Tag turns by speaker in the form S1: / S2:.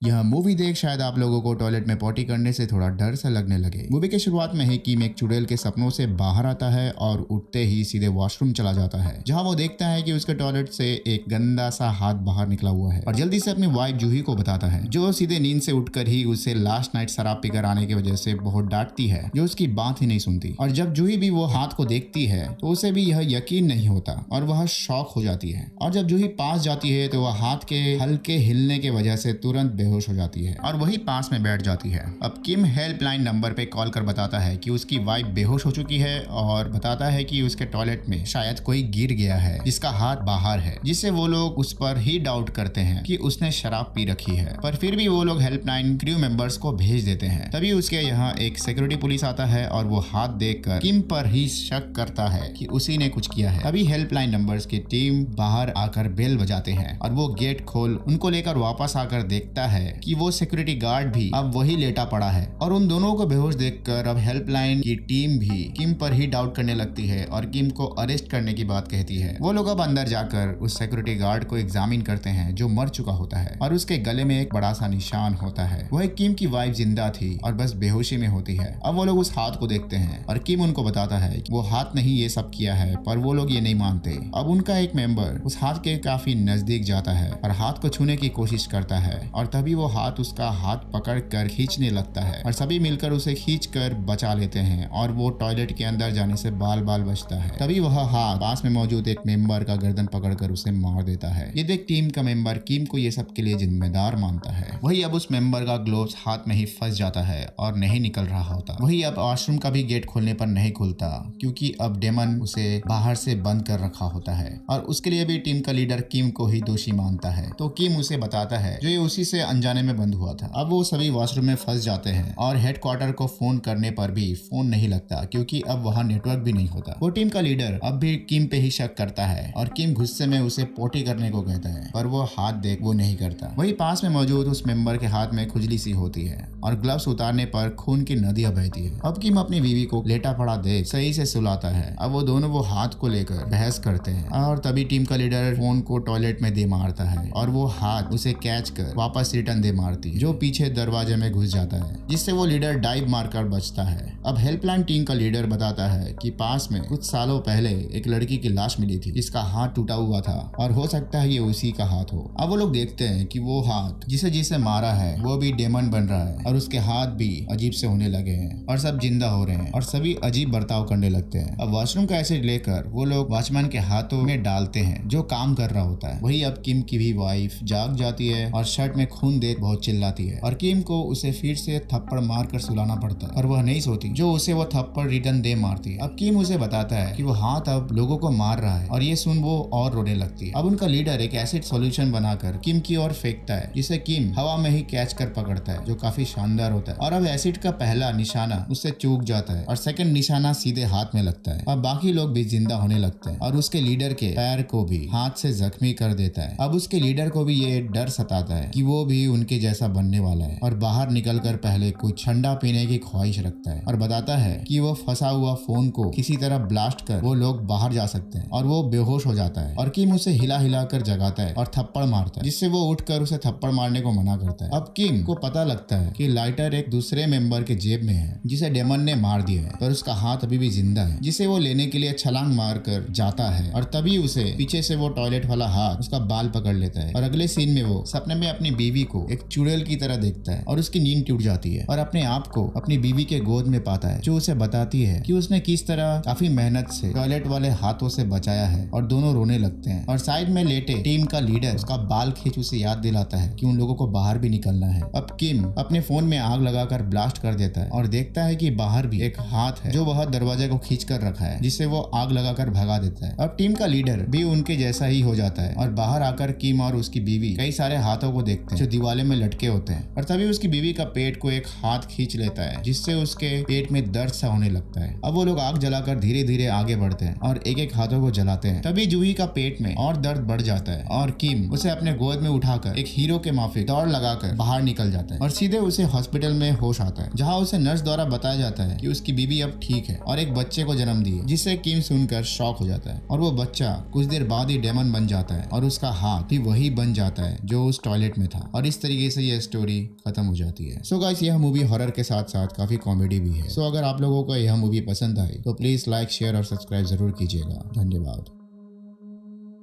S1: यह मूवी देख शायद आप लोगों को टॉयलेट में पॉटी करने से थोड़ा डर सा लगने लगे। मूवी के शुरुआत में ही किम एक चुड़ैल के सपनों से बाहर आता है और उठते ही सीधे वॉशरूम चला जाता है, जहां वो देखता है कि उसके टॉयलेट से एक गंदा सा हाथ बाहर निकला हुआ है और जल्दी से अपनी वाइफ जूही को बताता है, जो सीधे नींद से उठकर ही उसे लास्ट नाइट शराब पीकर आने की वजह से बहुत डांटती है, जो उसकी बात ही नहीं सुनती। और जब जूही भी वो हाथ को देखती है तो उसे भी यह यकीन नहीं होता और वह शॉक हो जाती है। और जब जूही पास जाती है तो वह हाथ के हल्के हिलने की वजह से तुरंत बेहोश हो जाती है और वही पास में बैठ जाती है। अब किम हेल्पलाइन नंबर पे कॉल कर बताता है कि उसकी वाइफ बेहोश हो चुकी है और बताता है कि उसके टॉयलेट में शायद कोई गिर गया है जिसका हाथ बाहर है, जिससे वो लोग उस पर ही डाउट करते हैं कि उसने शराब पी रखी है। पर फिर भी वो लोग हेल्पलाइन क्रू मेंबर्स को भेज देते हैं। तभी उसके यहाँ एक सिक्योरिटी पुलिस आता है और वो हाथ देखकर किम पर ही शक करता है कि उसी ने कुछ किया है। तभी हेल्पलाइन नंबर्स की टीम बाहर आकर बेल बजाते हैं और वो गेट खोल उनको लेकर वापस आकर देखता है कि वो सिक्योरिटी गार्ड भी अब वही लेटा पड़ा है। और उन दोनों को बेहोश देखकर अब हेल्पलाइन की टीम भी किम पर ही डाउट करने लगती है और किम को अरेस्ट करने की बात कहती है। वो लोग अब अंदर जाकर उस सिक्योरिटी गार्ड को एग्जामिन करते हैं जो मर चुका होता है और उसके गले में एक बड़ा सा निशान होता है। वह किम की वाइफ जिंदा थी और बस बेहोशी में होती है। अब वो लोग उस हाथ को देखते हैं और किम उनको बताता है कि वो हाथ नहीं ये सब किया है, पर वो लोग ये नहीं मानते। अब उनका एक मेंबर उस हाथ के काफी नजदीक जाता है और हाथ को छूने की कोशिश करता है और तभी वो हाथ उसका हाथ पकड़ कर खींचने लगता है और सभी मिलकर उसे खींच कर बचा लेते हैं और वो टॉयलेट के अंदर जाने से बाल बाल बचता है। तभी वह हाथ पास में मौजूद एक मेंबर का गर्दन पकड़कर उसे मार देता है। ये देख टीम का मेंबर किम को ये सब के लिए जिम्मेदार मानता है। वही अब उस मेंबर का ग्लोव्स हाथ में ही फंस जाता है और नहीं निकल रहा होता। वही अब वॉशरूम का भी गेट खोलने पर नहीं खुलता क्योंकि अब डेमन उसे बाहर से बंद कर रखा होता है और उसके लिए भी टीम का लीडर किम को ही दोषी मानता है। तो किम उसे बताता है जो ये उसी से अनजाने में बंद हुआ था। अब वो सभी वॉशरूम में फंस जाते हैं और हेडक्वार्टर को फोन करने पर भी फोन नहीं लगता क्योंकि अब वहाँ नेटवर्क भी नहीं होता। वो टीम का लीडर अब भी किम पे ही शक करता है और किम गुस्से में उसे पोटी करने को कहता है, पर वो हाथ देख वो नहीं करता। वही पास में मौजूद उस मेंबर के हाथ में खुजली सी होती है और ग्लव्स उतारने पर खून की नदियां बहती है। अब किम अपनी बीवी को लेटा पड़ा देख सही से सुलाता है। अब वो दोनों वो हाथ को लेकर बहस करते हैं और तभी टीम का लीडर फोन को टॉयलेट में दे मारता है और वो हाथ उसे कैच कर वापस रिटर्न दे मारती है, जो पीछे दरवाजे में घुस जाता है, जिससे वो लीडर डाइव मारकर बचता है। अब हेल्पलाइन टीम का लीडर बताता है कि पास में कुछ सालों पहले एक लड़की की लाश मिली थी जिसका हाथ टूटा हुआ था और हो सकता है ये उसी का हाथ हो। अब वो लोग देखते हैं कि वो हाथ जिसे जिसे मारा है वो भी डेमन बन रहा है और उसके हाथ भी अजीब से होने लगे हैं और सब जिंदा हो रहे हैं और सभी अजीब बर्ताव करने लगते हैं। अब वॉशरूम का एसिड लेकर वो लोग वॉचमैन के हाथों में डालते हैं जो काम कर रहा होता है। वही अब किम की भी वाइफ जाग जाती है और शर्ट में खून देख बहुत चिल्लाती है और किम को उसे फिर से थप्पड़ मार कर सुलाना पड़ता है और वह नहीं सोती, जो उसे वो थप्पड़ रिटर्न दे मारती है। अब किम उसे बताता है कि वो हाथ अब लोगों को मार रहा है और ये सुन वो और रोने लगती है। अब उनका लीडर एक एसिड सॉल्यूशन बनाकर किम की ओर फेंकता है जिसे किम हवा में ही कैच कर पकड़ता है, जो काफी शानदार होता है। और अब एसिड का पहला निशाना उससे चूक जाता है और सेकंड निशाना सीधे हाथ में लगता है। अब बाकी लोग भी जिंदा होने लगते हैं और उसके लीडर के पैर को भी हाथ से जख्मी कर देता है। अब उसके लीडर को भी ये डर सताता है कि वो भी उनके जैसा बनने वाला है और बाहर निकलकर पहले कुछ ठंडा पीने की ख्वाहिश रखता है और बताता है कि वो फंसा हुआ फोन को किसी तरह ब्लास्ट कर वो लोग बाहर जा सकते हैं। और वो बेहोश हो जाता है और किम उसे हिला हिला कर जगाता है और थप्पड़ मारता है, जिससे वो उठकर उसे थप्पड़ मारने को मना करता है। अब किम को पता लगता है कि लाइटर एक दूसरे मेंबर के जेब में है जिसे डेमन ने मार दिया है, पर उसका हाथ अभी भी जिंदा है, जिसे वो लेने के लिए छलांग मार कर जाता है और तभी उसे पीछे से वो टॉयलेट वाला हाथ उसका बाल पकड़ लेता है। और अगले सीन में वो सपने में अपनी बीवी को एक चुड़ैल की तरह देखता है और उसकी नींद टूट जाती है और अपने आप को अपनी बीवी के गोद में पाता है, जो उसे बताती है कि उसने किस तरह काफी मेहनत से टॉयलेट वाले हाथों से बचाया है। और दोनों रोने लगते हैं और साइड में लेटे टीम का लीडर उसका बाल खींच उसे याद दिलाता है कि उन लोगों को बाहर भी निकलना है। अब किम अपने फोन में आग लगाकर ब्लास्ट कर देता है और देखता है कि बाहर भी एक हाथ है जो वह दरवाजे को खींच कर रखा है, जिससे वो आग लगाकर भगा देता है। अब टीम का लीडर भी उनके जैसा ही हो जाता है और बाहर आकर किम और उसकी बीवी कई सारे हाथों को देखते हैं जो दीवाले में लटके होते हैं और तभी उसकी बीवी का पेट को एक हाथ खींच लेता है, जिससे उसके पेट में दर्द सा होने लगता है। अब वो लोग आग जलाकर धीरे धीरे आगे बढ़ते हैं और एक एक हाथों को जलाते हैं। तभी जूही का पेट में और दर्द बढ़ जाता है और किम उसे अपने गोद में उठाकर एक हीरो के माफिक दौड़ लगाकर बाहर निकल जाता है और सीधे उसे हॉस्पिटल में होश आता है, जहाँ उसे नर्स द्वारा बताया जाता है कि उसकी बीवी अब ठीक है और एक बच्चे को जन्म दी है, जिससे किम सुनकर शॉक हो जाता है और वो बच्चा कुछ देर बाद ही डेमन बन जाता है और उसका हाथ भी वही बन जाता है जो उस टॉयलेट में था। और इस तरीके से ये स्टोरी खत्म हो जाती है। सो गाइस, यह मूवी हॉरर के साथ साथ काफी कॉमेडी भी है। सो अगर आप लोगों को यह मूवी पसंद आई तो प्लीज लाइक, शेयर और सब्सक्राइब जरूर कीजिएगा। धन्यवाद।